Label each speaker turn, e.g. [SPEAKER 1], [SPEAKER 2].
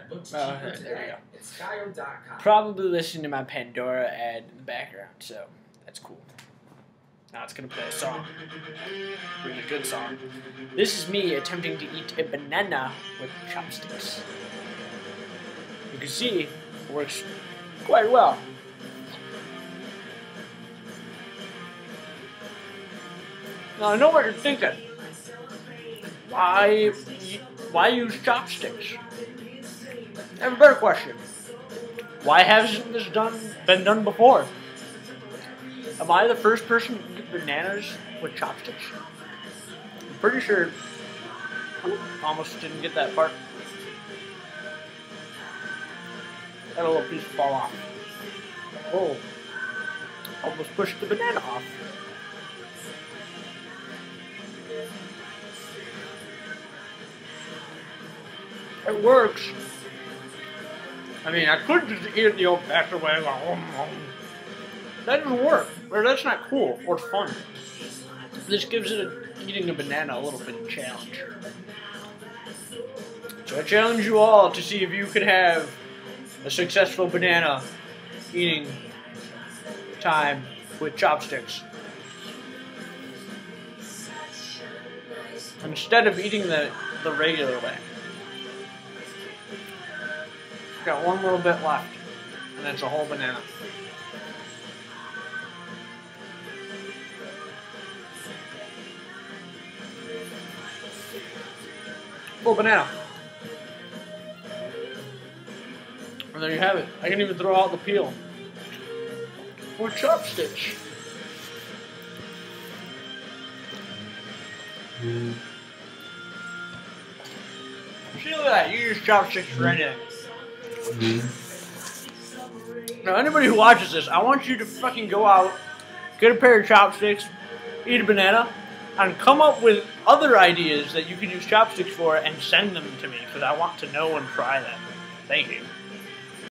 [SPEAKER 1] that look cheaper
[SPEAKER 2] Okay, there you
[SPEAKER 1] today.
[SPEAKER 2] go.
[SPEAKER 1] It's Skyo.com.
[SPEAKER 2] Probably listening to my Pandora ad in the background, so that's cool. Now it's gonna play a song. Really good song. This is me attempting to eat a banana with chopsticks. You can see it works quite well. Now I know what you're thinking. Why use chopsticks? I have a better question. Why hasn't this been done before? Am I the first person to eat bananas with chopsticks? I'm pretty sure. Almost didn't get that part. That little piece fall off. Oh. Almost pushed the banana off. It works. I mean, I could just eat it the old-fashioned way, like, that doesn't work, or that's not cool or fun. This gives eating a banana a little bit of challenge. So I challenge you all to see if you could have a successful banana eating time with chopsticks. Instead of eating the regular way. Got one little bit left, and that's a whole banana. Full banana. And there you have it. I can even throw out the peel. With chopsticks. See, look at that. You use chopsticks for anything. Now, anybody who watches this, I want you to fucking go out, get a pair of chopsticks, eat a banana, and come up with other ideas that you can use chopsticks for and send them to me, because I want to know and try them. Thank you.